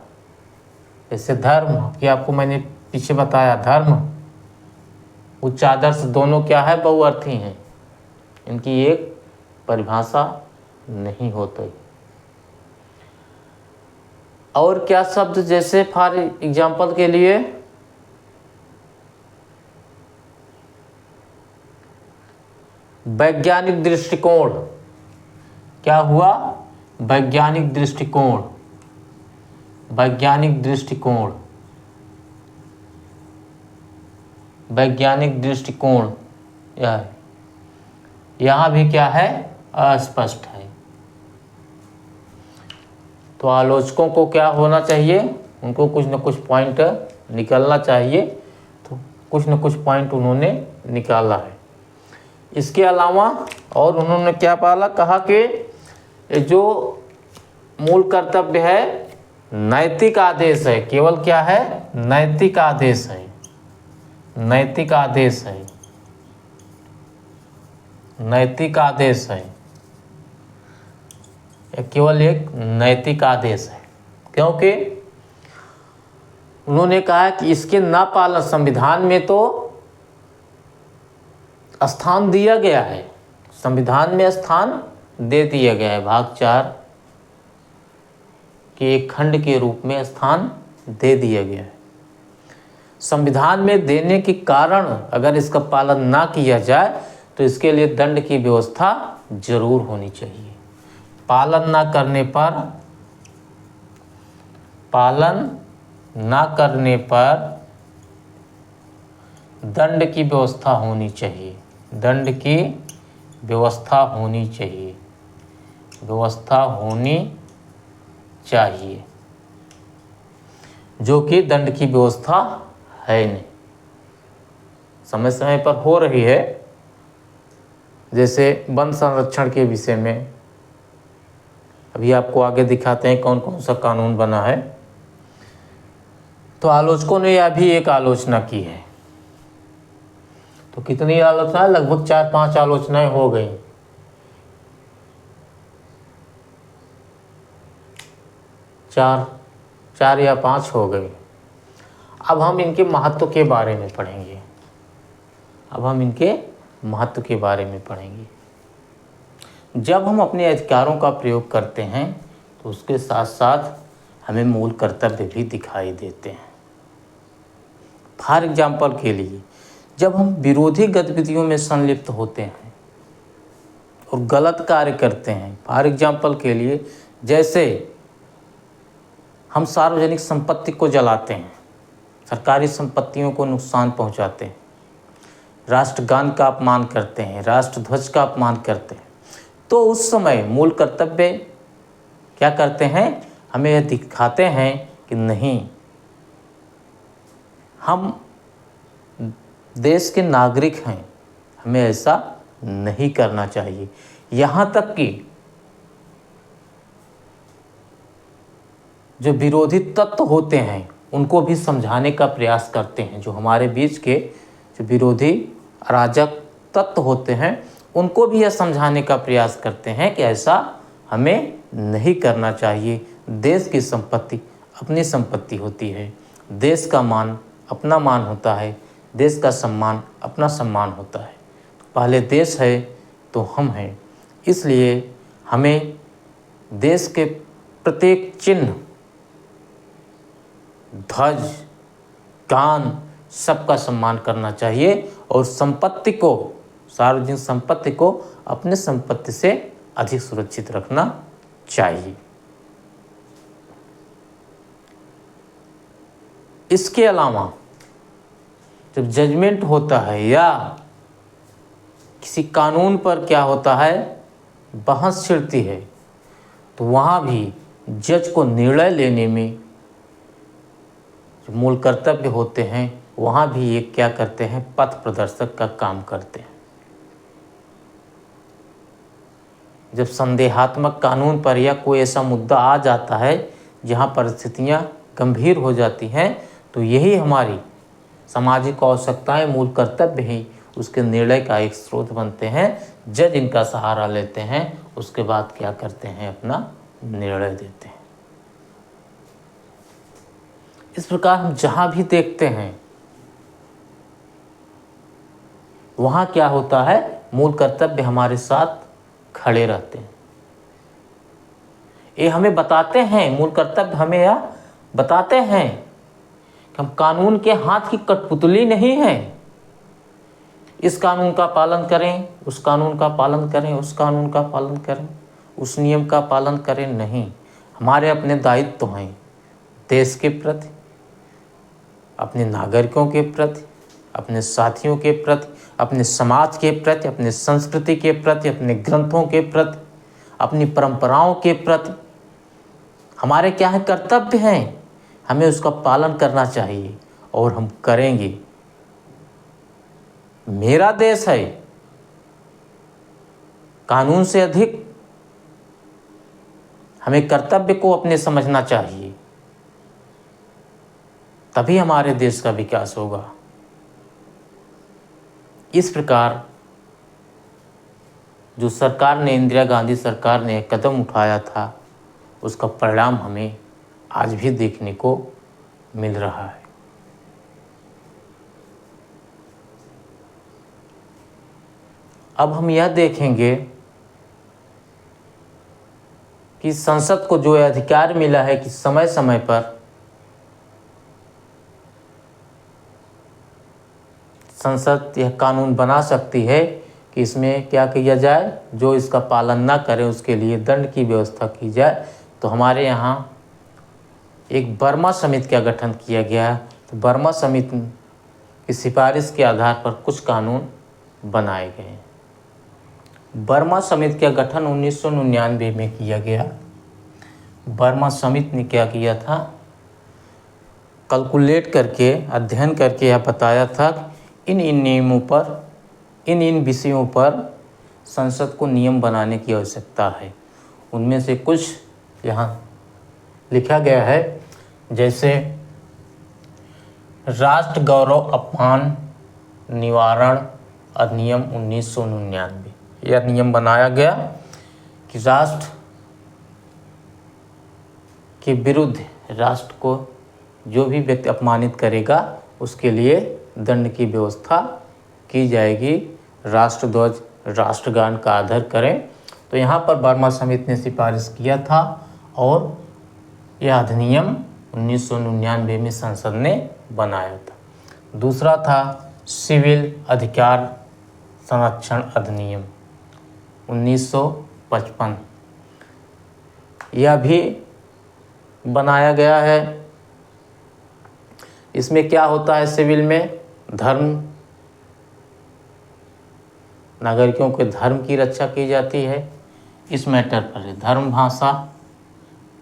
जैसे धर्म कि आपको मैंने पीछे बताया, धर्म उच्च आदर्श दोनों क्या है, बहुअर्थी हैं। इनकी एक परिभाषा नहीं होती। और क्या शब्द, जैसे फॉर एग्जाम्पल के लिए वैज्ञानिक दृष्टिकोण, क्या हुआ, वैज्ञानिक दृष्टिकोण, वैज्ञानिक दृष्टिकोण, वैज्ञानिक दृष्टिकोण, यहाँ भी क्या है, अस्पष्ट है। तो आलोचकों को क्या होना चाहिए, उनको कुछ न कुछ पॉइंट निकलना चाहिए। तो कुछ न कुछ पॉइंट उन्होंने निकाला है। इसके अलावा और उन्होंने क्या पाला, कहा कि जो मूल कर्तव्य है नैतिक आदेश है। केवल क्या है, नैतिक आदेश है, नैतिक आदेश है, नैतिक आदेश है, केवल एक नैतिक आदेश है। क्योंकि उन्होंने कहा कि इसके ना पालन, संविधान में तो स्थान दिया गया है, संविधान में स्थान दे दिया गया है, भाग 4 के एक खंड के रूप में स्थान दे दिया गया है। संविधान में देने के कारण अगर इसका पालन ना किया जाए तो इसके लिए दंड की व्यवस्था जरूर होनी चाहिए। पालन ना करने पर, पालन ना करने पर दंड की व्यवस्था होनी चाहिए, दंड की व्यवस्था होनी चाहिए, व्यवस्था होनी चाहिए, जो कि दंड की व्यवस्था है नहीं, समय समय पर हो रही है। जैसे वन संरक्षण के विषय में अभी आपको आगे दिखाते हैं कौन कौन सा कानून बना है। तो आलोचकों ने यह भी एक आलोचना की है। तो कितनी आलोचना, लगभग 4-5 आलोचनाएं हो गई। चार या 5 हो गई। अब हम इनके महत्व के बारे में पढ़ेंगे, अब हम इनके महत्व के बारे में पढ़ेंगे। जब हम अपने अधिकारों का प्रयोग करते हैं तो उसके साथ साथ हमें मूल कर्तव्य भी दिखाई देते हैं। फॉर एग्जाम्पल के लिए, जब हम विरोधी गतिविधियों में संलिप्त होते हैं और गलत कार्य करते हैं, फॉर एग्जाम्पल के लिए जैसे हम सार्वजनिक संपत्ति को जलाते हैं, सरकारी संपत्तियों को नुकसान पहुंचाते हैं, राष्ट्रगान का अपमान करते हैं, राष्ट्रध्वज का अपमान करते हैं, तो उस समय मूल कर्तव्य क्या करते हैं, हमें यह दिखाते हैं कि नहीं, हम देश के नागरिक हैं, हमें ऐसा नहीं करना चाहिए। यहाँ तक कि जो विरोधी तत्व होते हैं उनको भी समझाने का प्रयास करते हैं। जो हमारे बीच के जो विरोधी अराजक तत्व होते हैं उनको भी यह समझाने का प्रयास करते हैं कि ऐसा हमें नहीं करना चाहिए। देश की संपत्ति अपनी संपत्ति होती है, देश का मान अपना मान होता है, देश का सम्मान अपना सम्मान होता है। पहले देश है तो हम हैं, इसलिए हमें देश के प्रत्येक चिन्ह, ध्वज, गान सबका सम्मान करना चाहिए और संपत्ति को, सार्वजनिक संपत्ति को अपने संपत्ति से अधिक सुरक्षित रखना चाहिए। इसके अलावा जब जजमेंट होता है या किसी कानून पर क्या होता है, बहस छिड़ती है, तो वहाँ भी जज को निर्णय लेने में जो मूल कर्तव्य होते हैं वहाँ भी ये क्या करते हैं, पथ प्रदर्शक का काम करते हैं। जब संदेहात्मक कानून पर या कोई ऐसा मुद्दा आ जाता है जहाँ परिस्थितियाँ गंभीर हो जाती हैं, तो यही हमारी सामाजिक आवश्यकताएं मूल कर्तव्य ही उसके निर्णय का एक स्रोत बनते हैं। जज इनका सहारा लेते हैं, उसके बाद क्या करते हैं, अपना निर्णय देते हैं। इस प्रकार हम जहां भी देखते हैं वहां क्या होता है, मूल कर्तव्य हमारे साथ खड़े रहते हैं। ये हमें बताते हैं, मूल कर्तव्य हमें यह बताते हैं कि हम कानून के हाथ की कठपुतली नहीं है। इस कानून का पालन करें, उस कानून का पालन करें, उस कानून का पालन करें, उस नियम का पालन करें, नहीं। हमारे अपने दायित्व हैं देश के प्रति, अपने नागरिकों के प्रति, अपने साथियों के प्रति, अपने समाज के प्रति, अपने संस्कृति के प्रति, अपने ग्रंथों के प्रति, अपनी परंपराओं के प्रति हमारे क्या है, कर्तव्य हैं। हमें उसका पालन करना चाहिए और हम करेंगे। मेरा देश है, कानून से अधिक हमें कर्तव्य को अपने समझना चाहिए, तभी हमारे देश का विकास होगा। इस प्रकार जो सरकार ने, इंदिरा गांधी सरकार ने कदम उठाया था, उसका परिणाम हमें आज भी देखने को मिल रहा है। अब हम यह देखेंगे कि संसद को जो अधिकार मिला है कि समय समय पर संसद यह कानून बना सकती है कि इसमें क्या किया जाए, जो इसका पालन ना करे उसके लिए दंड की व्यवस्था की जाए। तो हमारे यहाँ एक बर्मा समिति का गठन किया गया है। तो बर्मा समिति की सिफारिश के आधार पर कुछ कानून बनाए गए हैं। बर्मा समिति का गठन 1999 में किया गया। बर्मा समिति ने क्या किया था, कैलकुलेट करके, अध्ययन करके यह बताया था इन नियमों पर, इन विषयों पर संसद को नियम बनाने की आवश्यकता है। उनमें से कुछ यहाँ लिखा गया है, जैसे राष्ट्र गौरव अपमान निवारण अधिनियम 1999। यह नियम बनाया गया कि राष्ट्र के विरुद्ध, राष्ट्र को जो भी व्यक्ति अपमानित करेगा उसके लिए दंड की व्यवस्था की जाएगी। राष्ट्रध्वज, राष्ट्रगान का आदर करें। तो यहाँ पर बर्मा समिति ने सिफारिश किया था और यह अधिनियम 1999 में संसद ने बनाया था। दूसरा था सिविल अधिकार संरक्षण अधिनियम 1955। यह भी बनाया गया है। इसमें क्या होता है, सिविल में धर्म, नागरिकों के धर्म की रक्षा की जाती है। इस मैटर पर धर्म, भाषा,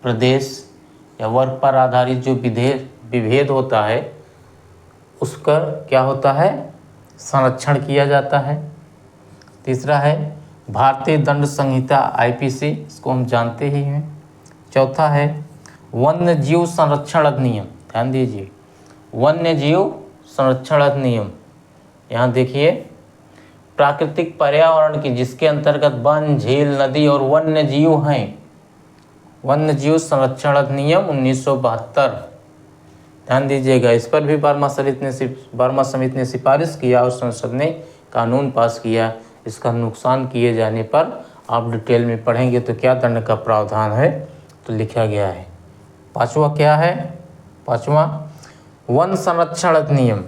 प्रदेश या वर्ग पर आधारित जो विभेद होता है उसका क्या होता है, संरक्षण किया जाता है। तीसरा है भारतीय दंड संहिता IPC, इसको हम जानते ही हैं। चौथा है वन्य जीव संरक्षण अधिनियम। ध्यान दीजिए, वन्य जीव संरक्षण अधिनियम। यहाँ देखिए, प्राकृतिक पर्यावरण की, जिसके अंतर्गत वन, झील, नदी और वन्य जीव हैं, वन्य जीव संरक्षण अधिनियम 1972। ध्यान दीजिएगा, इस पर भी बर्मा समिति ने सिफारिश किया और संसद ने कानून पास किया। इसका नुकसान किए जाने पर आप डिटेल में पढ़ेंगे तो क्या दंड का प्रावधान है तो लिखा गया है। पांचवा क्या है, पांचवा वन संरक्षण अधिनियम।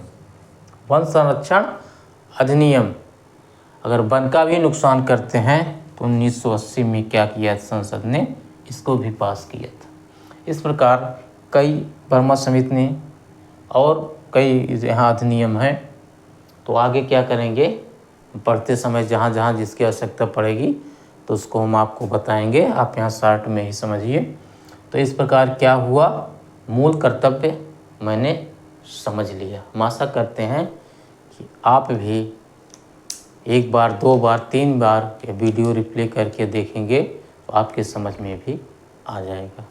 वन संरक्षण अधिनियम, अगर वन का भी नुकसान करते हैं तो 1980 में क्या किया, संसद ने इसको भी पास किया था। इस प्रकार कई बर्मा समिति ने और कई यहाँ अधिनियम हैं। तो आगे क्या करेंगे, पढ़ते समय जहाँ जहाँ जिसकी आवश्यकता पड़ेगी तो उसको हम आपको बताएंगे। आप यहाँ शॉर्ट में ही समझिए। तो इस प्रकार क्या हुआ, मूल कर्तव्य मैंने समझ लिया। हम आशा करते हैं कि आप भी एक बार, दो बार, तीन बार ये वीडियो रिप्ले करके देखेंगे तो आपके समझ में भी आ जाएगा।